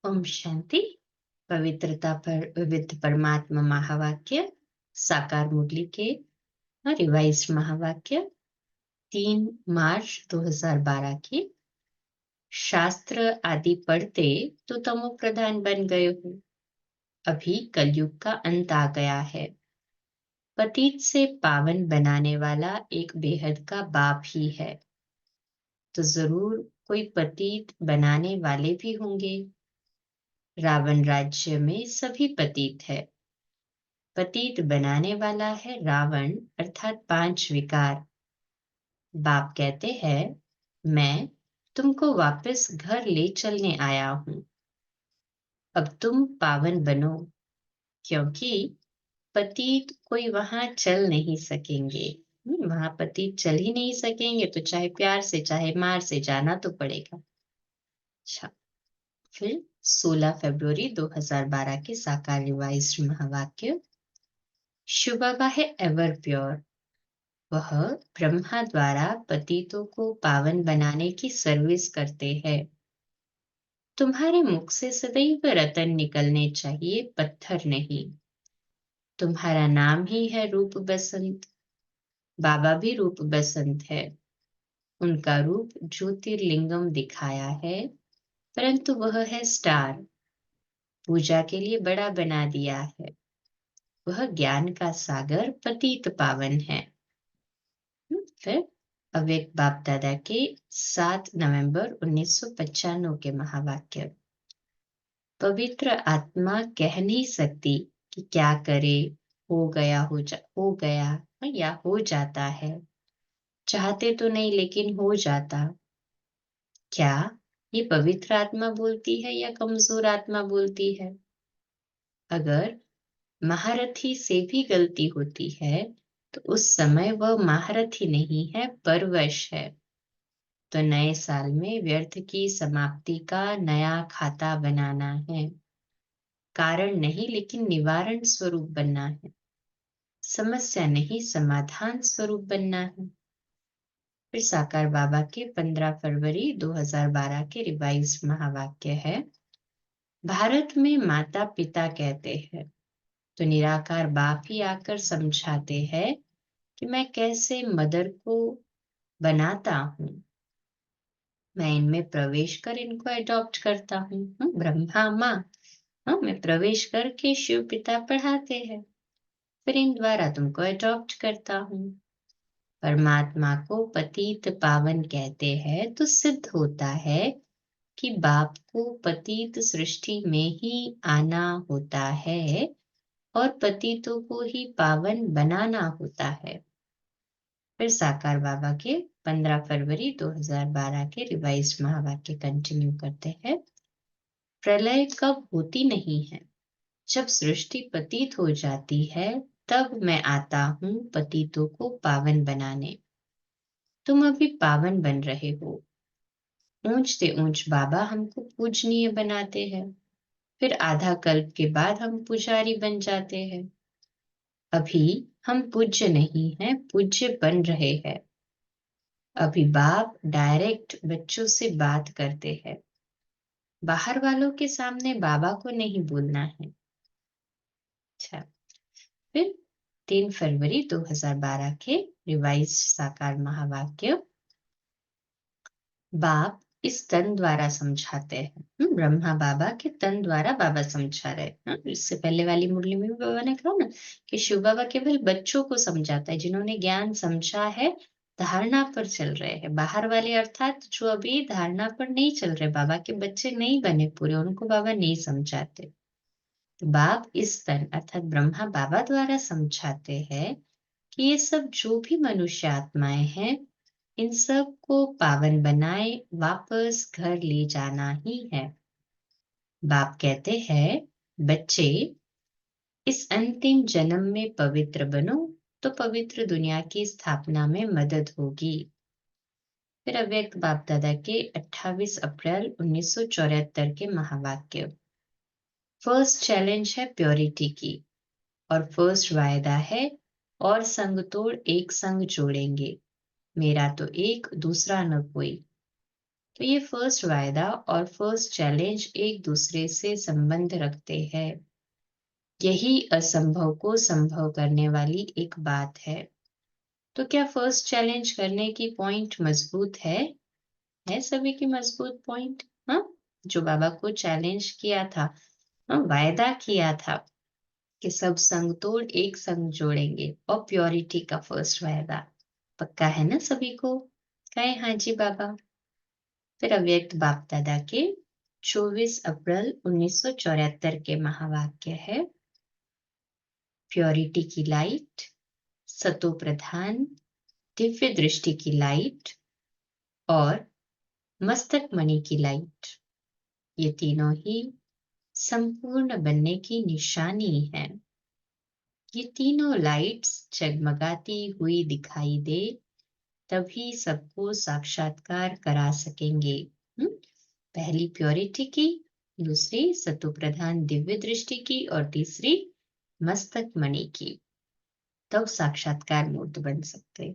ओम शांति। पवित्रता पर विविध परमात्मा महावाक्य साकार मुरली के रिवाइज्ड महावाक्य 3 मार्च 2012 की। शास्त्र आदि पढ़ते तो तमो प्रधान बन गए हो। अभी कलयुग का अंत आ गया है। पतित से पावन बनाने वाला एक बेहद का बाप ही है, तो जरूर कोई पतित बनाने वाले भी होंगे। रावण राज्य में सभी पतित है। पतित बनाने वाला है रावण, अर्थात 5 विकार। बाप कहते हैं, मैं तुमको वापस घर ले चलने आया हूं। अब तुम पावन बनो, क्योंकि पतित कोई वहां चल नहीं सकेंगे। वहां पतित चल ही नहीं सकेंगे, तो चाहे प्यार से चाहे मार से जाना तो पड़ेगा। अच्छा, फिर 16 फरवरी 2012 के साकार रिवाइज्ड महावाक्य। शिव बाबा है एवर प्योर। वह ब्रह्मा द्वारा पतितों को पावन बनाने की सर्विस करते हैं। तुम्हारे मुख से सदैव रतन निकलने चाहिए, पत्थर नहीं। तुम्हारा नाम ही है रूप बसंत। बाबा भी रूप बसंत है। उनका रूप ज्योतिर्लिंगम दिखाया है, परंतु वह है स्टार। पूजा के लिए बड़ा बना दिया है। वह ज्ञान का सागर पतित पावन है। फिर अव्यक्त बाप दादा के 7 नवंबर 1995 के महावाक्य। पवित्र आत्मा कह नहीं सकती कि क्या करे, हो गया हो गया या हो जाता है। चाहते तो नहीं, लेकिन हो जाता। क्या ये पवित्र आत्मा बोलती है या कमजोर आत्मा बोलती है? अगर महारथी से भी गलती होती है, तो उस समय वह महारथी नहीं है, परवश है। तो नए साल में व्यर्थ की समाप्ति का नया खाता बनाना है। कारण नहीं, लेकिन निवारण स्वरूप बनना है। समस्या नहीं, समाधान स्वरूप बनना है। फिर साकार बाबा के 15 फरवरी 2012 के रिवाइज महावाक्य है। भारत में माता पिता कहते हैं, तो निराकार बाप ही आकर समझाते हैं कि मैं कैसे मदर को बनाता हूँ। मैं इनमें प्रवेश कर इनको अडॉप्ट करता हूँ। ब्रह्मा माँ, मैं प्रवेश करके शिव पिता पढ़ाते हैं, फिर इन द्वारा तुमको अडॉप्ट करता हूँ। परमात्मा को पतित पावन कहते हैं, तो सिद्ध होता है कि बाप को पतित सृष्टि में ही आना होता है और पतितों को ही पावन बनाना होता है। फिर साकार बाबा के 15 फरवरी 2012 के रिवाइज्ड महावाक्य कंटिन्यू करते हैं। प्रलय कब होती नहीं है, जब सृष्टि पतित हो जाती है, तब मैं आता हूँ पतितों को पावन बनाने। तुम अभी पावन बन रहे हो। ऊंचते ऊंच बाबा हमको पूजनीय बनाते हैं, फिर आधा कल्प के बाद हम पुजारी बन जाते हैं। अभी हम पूज्य नहीं हैं, पूज्य बन रहे हैं। अभी बाप डायरेक्ट बच्चों से बात करते हैं। बाहर वालों के सामने बाबा को नहीं बोलना है। अच्छा, फिर 3 फरवरी 2012 के रिवाइज साकार महावाक्य। बाप इस तन द्वारा समझाते हैं। ब्रह्मा बाबा के तन द्वारा बाबा समझा रहे हैं। इससे पहले वाली मुरली में भी बाबा ने कहा ना कि शिव बाबा केवल बच्चों को समझाता है, जिन्होंने ज्ञान समझा है, धारणा पर चल रहे हैं। बाहर वाले अर्थात जो अभी धारणा पर नहीं चल रहे, बाबा के बच्चे नहीं बने पूरे, उनको बाबा नहीं समझाते। तो बाप इस तन अर्थात ब्रह्मा बाबा द्वारा समझाते हैं कि ये सब जो भी मनुष्य आत्माएं हैं, इन सब को पावन बनाए वापस घर ले जाना ही है। बाप कहते हैं, बच्चे इस अंतिम जन्म में पवित्र बनो, तो पवित्र दुनिया की स्थापना में मदद होगी। फिर अव्यक्त बाप दादा के 28 अप्रैल 1974 के महावाक्य। फर्स्ट चैलेंज है प्योरिटी की, और फर्स्ट वायदा है, और संग तोड़ एक संग जोड़ेंगे। मेरा तो एक, दूसरा न कोई। तो ये फर्स्ट वायदा और फर्स्ट चैलेंज एक दूसरे से संबंध रखते हैं। यही असंभव को संभव करने वाली एक बात है। तो क्या फर्स्ट चैलेंज करने की पॉइंट मजबूत है सभी की मजबूत पॉइंट? हाँ, जो बाबा को चैलेंज किया था, हाँ, वायदा किया था कि सब संग तोड़ एक संग जोड़ेंगे, और प्योरिटी का फर्स्ट वायदा पक्का है ना सभी को? कहे हाँ जी बाबा। फिर अव्यक्त बाप दादा के 24 अप्रैल 1974 के महावाक्य है, प्योरिटी की लाइट, सतो प्रधान, दिव्य दृष्टि की लाइट और मस्तक मणि की लाइट, ये तीनों ही संपूर्ण बनने की निशानी है। ये तीनों लाइट्स जगमगाती हुई दिखाई दे तभी सबको साक्षात्कार करा सकेंगे। पहली प्योरिटी की, दूसरी सतो प्रधान दिव्य दृष्टि की और तीसरी मस्तक मणि की, तब साक्षात्कार मूर्त बन सकते।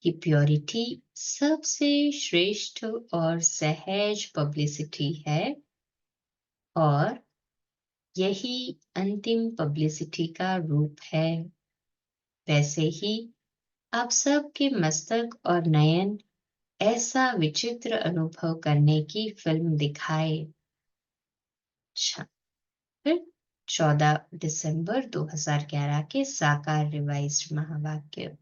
कि प्योरिटी सबसे श्रेष्ठ और सहज पब्लिसिटी है और यही अंतिम पब्लिसिटी का रूप है। वैसे ही आप सबके मस्तक और नयन ऐसा विचित्र अनुभव करने की फिल्म दिखाए। अच्छा, फिर 14 दिसंबर 2011 के साकार रिवाइज्ड महावाक्य,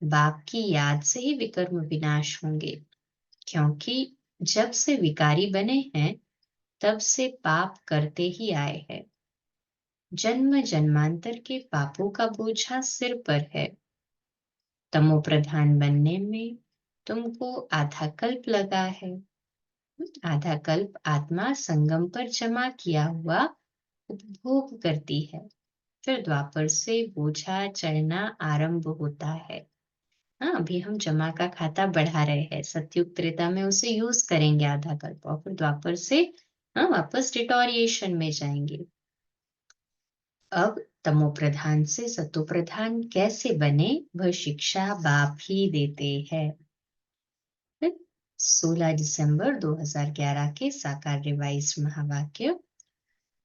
बाप की याद से ही विकर्म विनाश होंगे, क्योंकि जब से विकारी बने हैं तब से पाप करते ही आए हैं। जन्म जन्मांतर के पापों का बोझा सिर पर है। तमो प्रधान बनने में तुमको आधा कल्प लगा है। आधा कल्प आत्मा संगम पर जमा किया हुआ उपभोग करती है, फिर द्वापर से बोझा चढ़ना आरंभ होता है। हाँ, अभी हम जमा का खाता बढ़ा रहे हैं, सतयुग त्रेता में उसे यूज करेंगे आधा कल्प, और फिर द्वापर से हाँ वापस डिटोरिएशन में जाएंगे। अब तमो प्रधान से सतो प्रधान कैसे बने, वह शिक्षा बाप ही देते हैं। 16 दिसंबर 2011 के साकार रिवाइज महावाक्य,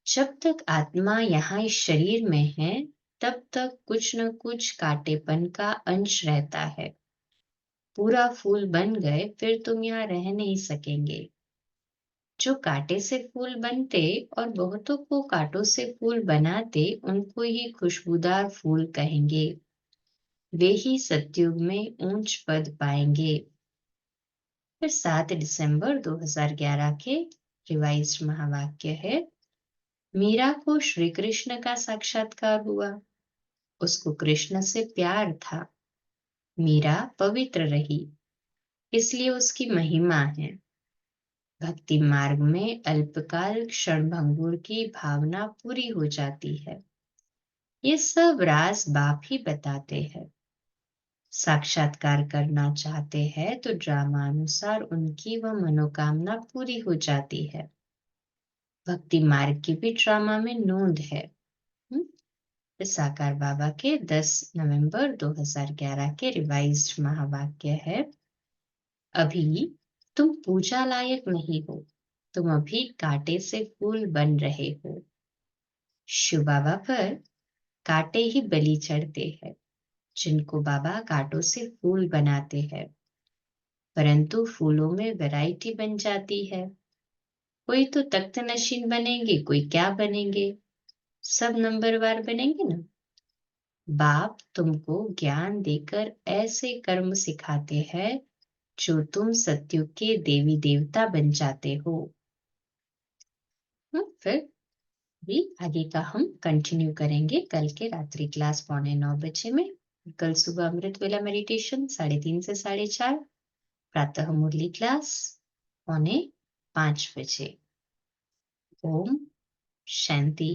जब तक आत्मा यहाँ इस शरीर में है तब तक कुछ न कुछ काटेपन का अंश रहता है। पूरा फूल बन गए फिर तुम यहाँ रह नहीं सकेंगे। जो कांटे से फूल बनते और बहुतों को कांटों से फूल बनाते, उनको ही खुशबूदार फूल कहेंगे। वे ही सतयुग में ऊंच पद पाएंगे। फिर 7 दिसंबर 2011 के रिवाइज्ड महावाक्य है, मीरा को श्री कृष्ण का साक्षात्कार हुआ। उसको कृष्ण से प्यार था। मीरा पवित्र रही, इसलिए उसकी महिमा है। भक्ति मार्ग में अल्पकाल क्षणभंगुर की भावना पूरी हो जाती है। ये सब राज बाप ही बताते हैं। साक्षात्कार करना चाहते हैं तो ड्रामा अनुसार उनकी वह मनोकामना पूरी हो जाती है। भक्ति मार्ग की भी ड्रामा में नोंद है। साकार बाबा के 10 नवंबर 2011 के रिवाइज्ड महावाक्य है, अभी तुम पूजा लायक नहीं हो, तुम अभी कांटे से फूल बन रहे हो। शिव बाबा पर कांटे ही बलि चढ़ते हैं, जिनको बाबा कांटों से फूल बनाते हैं। परंतु फूलों में वैरायटी बन जाती है। कोई तो तख्त नशीन बनेंगे, कोई क्या बनेंगे, सब नंबरवार बनेंगे ना। बाप तुमको ज्ञान देकर ऐसे कर्म सिखाते हैं जो तुम सत्युग के देवी देवता बन जाते हो। फिर भी आगे का हम कंटिन्यू करेंगे कल के रात्रि क्लास 9:15 में। कल सुबह अमृत वेला मेडिटेशन 3:30 से 4:30, प्रातः मुरली क्लास 4:45 बजे। ओम शांति।